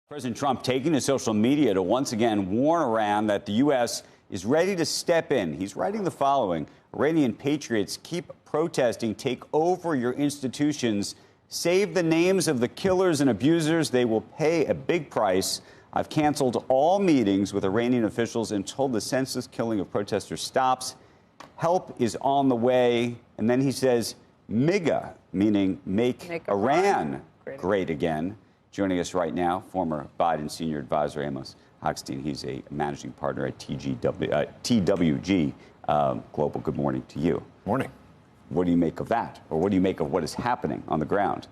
President Trump taking to social media to once again warn Iran that the U.S. is ready to step in. He's writing the following: Iranian patriots, keep protesting, take over your institutions, save the names of the killers and abusers. They will pay a big price. I've canceled all meetings with Iranian officials and told the senseless killing of protesters stops. Help is on the way. And then he says, MIGA, meaning make Iran great again. Joining us right now, former Biden senior advisor Amos Hochstein. He's a managing partner at TWG Global. Good morning to you. Morning. What do you make of that? Or what do you make of what is happening on the ground?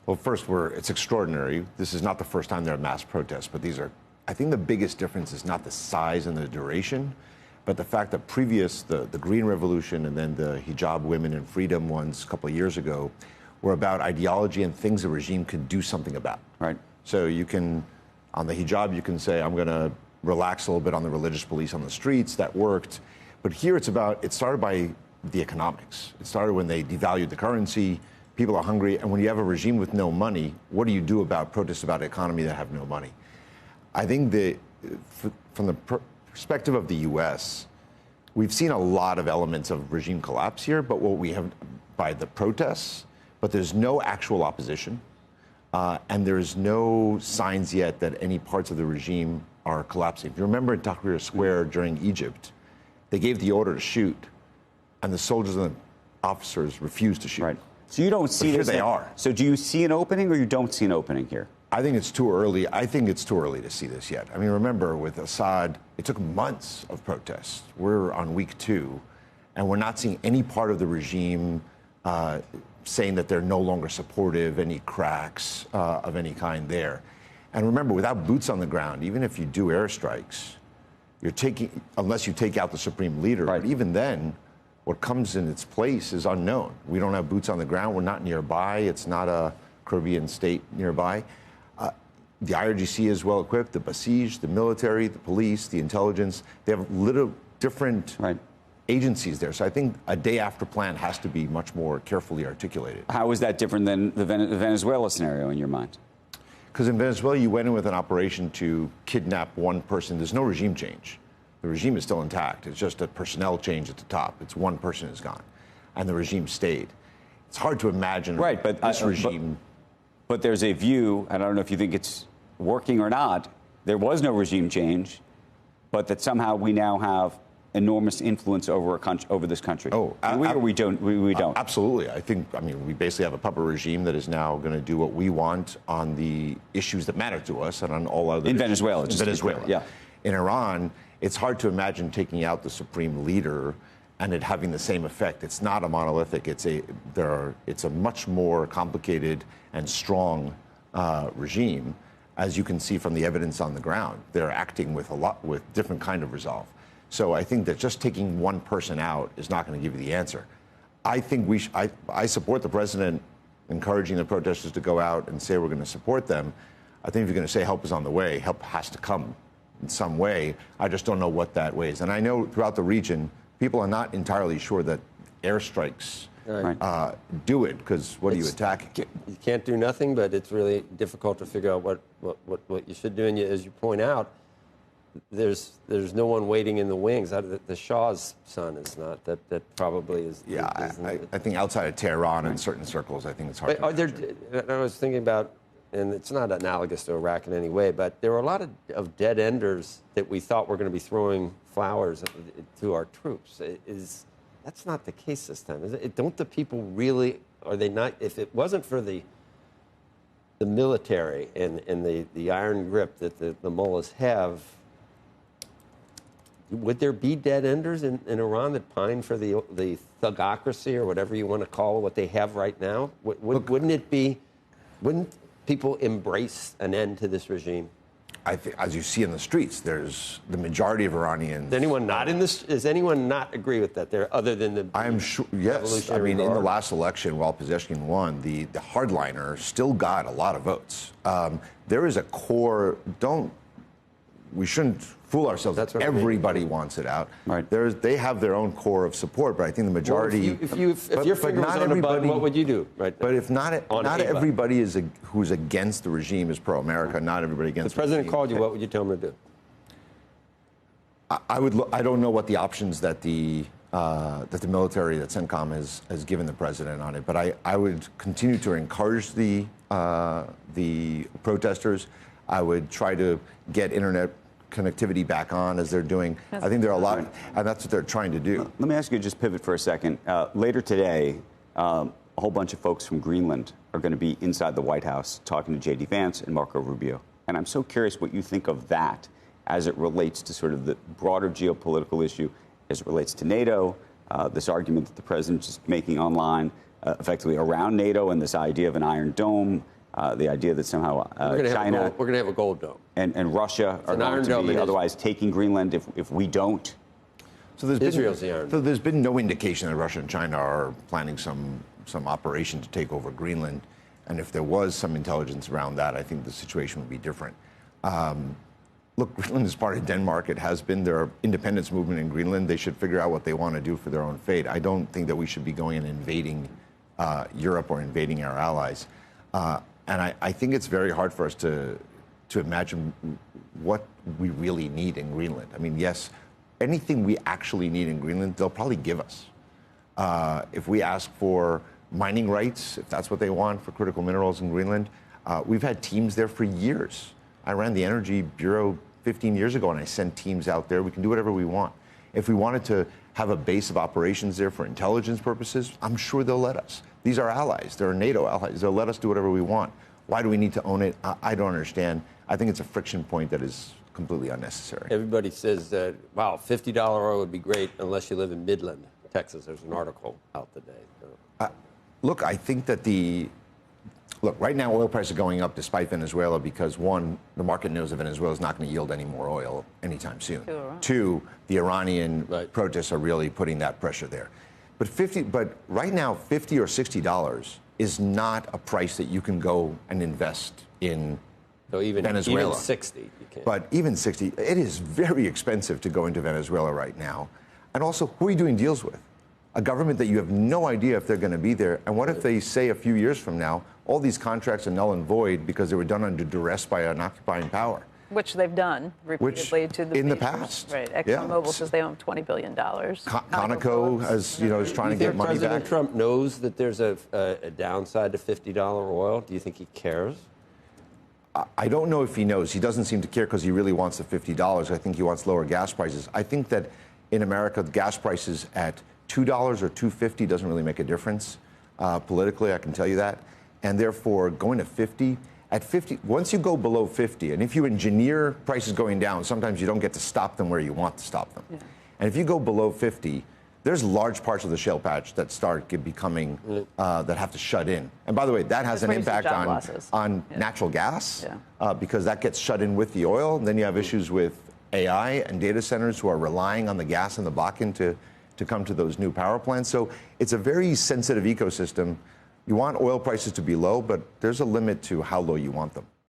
Well, first, it's extraordinary. This is not the first time there are mass protests, but these are, I think the biggest difference is not the size and the duration, but the fact that the Green Revolution and then the hijab women and freedom ones a couple of years ago were about ideology and things the regime could do something about. Right. So you can, on the hijab, you can say, I'm going to relax a little bit on the religious police on the streets. That worked. But here it started by the economics. It started when they devalued the currency. People are hungry. And when you have a regime with no money, what do you do about protests about an economy that have no money? I think from the perspective of the U.S., we've seen a lot of elements of regime collapse here, but what we have by the protests, but there's no actual opposition, and there's no signs yet that any parts of the regime are collapsing. If you remember in Tahrir Square during Egypt, they gave the order to shoot, and the soldiers and the officers refused to shoot. Right. So you don't see this. Here they are. So do you see an opening, or you don't see an opening here? I think it's too early. I think it's too early to see this yet. I mean, remember, with Assad, it took months of protests. We're on week 2, and we're not seeing any part of the regime saying that they're no longer supportive, any cracks of any kind there. And remember, without boots on the ground, even if you do airstrikes, unless you take out the supreme leader, right. But even then, what comes in its place is unknown. We don't have boots on the ground. We're not nearby. It's not a Caribbean state nearby. The IRGC is well equipped, the Basij, the military, the police, the intelligence. They have little different agencies there. So I think a day after plan has to be much more carefully articulated. How is that different than the Venezuela scenario in your mind? Because in Venezuela, you went in with an operation to kidnap one person. There's no regime change. The regime is still intact. It's just a personnel change at the top. It's one person is gone, and the regime stayed. It's hard to imagine this regime. But there's a view, and I don't know if you think it's working or not, there was no regime change, but that somehow we now have enormous influence over this country. Oh, we don't. Absolutely. I mean, we basically have a puppet regime that is now going to do what we want on the issues that matter to us and on all other issues. Venezuela. In Venezuela. Yeah. In Iran, it's hard to imagine taking out the supreme leader and it having the same effect. It's not a monolithic. It's a much more complicated and strong regime, as you can see from the evidence on the ground. They're acting with different kind of resolve. So I think that just taking one person out is not going to give you the answer. I think I support the president encouraging the protesters to go out and say we're going to support them. I think if you're going to say help is on the way, help has to come in some way. I just don't know what that way is. And I know throughout the region, people are not entirely sure that airstrikes do it, because what are you attacking? You can't do nothing, but it's really difficult to figure out what you should do. And as you point out, there's no one waiting in the wings. The Shah's son is not. That probably is. Yeah, I think outside of Tehran in certain circles, I think it's hard. I was thinking about, and it's not analogous to Iraq in any way, but there were a lot of dead enders that we thought were going to be throwing flowers to our troops. That's not the case this time, is it? Don't the people really? Are they not? If it wasn't for the military and the iron grip that the mullahs have, would there be dead enders in Iran that pine for the thugocracy or whatever you want to call what they have right now? Wouldn't people embrace an end to this regime? I think, as you see in the streets, there's the majority of Iranians. Does anyone not agree with that? There, other than the. I am sure. Yes, I mean, in the last election, while Pezeshkian won, the hardliner still got a lot of votes. There is a core. we shouldn't fool ourselves. That's what everybody wants it out. Right. They have their own core of support, but I think the majority. Well, if your finger was on a button, what would you do? Right. But if not everybody who's against the regime is pro-America. Not everybody against. If the president called you, what would you tell him to do? I don't know what the options that the military, that CENTCOM has given the president on it, but I would continue to encourage the protesters. I would try to get internet connectivity back on as they're doing. I think there are a lot, and that's what they're trying to do. Let me ask you to just pivot for a second. Later today, a whole bunch of folks from Greenland are going to be inside the White House talking to J.D. Vance and Marco Rubio. And I'm so curious what you think of that as it relates to sort of the broader geopolitical issue, as it relates to NATO, this argument that the president is making online, effectively around NATO, and this idea of an Iron Dome, the idea that somehow China... We're going to have a gold dome. And Russia are going to be otherwise taking Greenland if we don't. So there's been no indication that Russia and China are planning some operation to take over Greenland. And if there was some intelligence around that, I think the situation would be different. Look, Greenland is part of Denmark. It has been. There are independence movement in Greenland. They should figure out what they want to do for their own fate. I don't think that we should be going and invading Europe or invading our allies. And I think it's very hard for us to imagine what we really need in Greenland. I mean, yes, anything we actually need in Greenland, they'll probably give us. If we ask for mining rights, if that's what they want for critical minerals in Greenland, we've had teams there for years. I ran the Energy Bureau 15 years ago, and I sent teams out there. We can do whatever we want. If we wanted to have a base of operations there for intelligence purposes, I'm sure they'll let us. These are allies. They're NATO allies. They'll let us do whatever we want. Why do we need to own it? I don't understand. I think it's a friction point that is completely unnecessary. Everybody says that, wow, $50 oil would be great unless you live in Midland, Texas. There's an article out today. Look, I think that right now oil prices are going up despite Venezuela because, one, the market knows that Venezuela is not going to yield any more oil anytime soon. Sure. Two, the Iranian protests are really putting that pressure there. But right now, $50 or $60 is not a price that you can go and invest in Venezuela. Even 60, you can't. But even 60, it is very expensive to go into Venezuela right now. And also, who are you doing deals with? A government that you have no idea if they're going to be there. And what if they say a few years from now, all these contracts are null and void because they were done under duress by an occupying power? Which they've done repeatedly in the past. Right. ExxonMobil says they own $20 billion. Conoco is trying to get money back. President Trump knows that there's a downside to $50 oil. Do you think he cares? I don't know if he knows. He doesn't seem to care because he really wants the $50. I think he wants lower gas prices. I think that in America, the gas prices at $2 or $2.50 doesn't really make a difference politically, I can tell you that. And therefore, going to 50, at 50, once you go below 50, and if you engineer prices going down, sometimes you don't get to stop them where you want to stop them. Yeah. And if you go below 50, there's large parts of the shale patch that start becoming, that have to shut in. And by the way, that has an impact on natural gas because that gets shut in with the oil. And then you have issues with AI and data centers who are relying on the gas in the Bakken to come to those new power plants. So it's a very sensitive ecosystem. You want oil prices to be low, but there's a limit to how low you want them.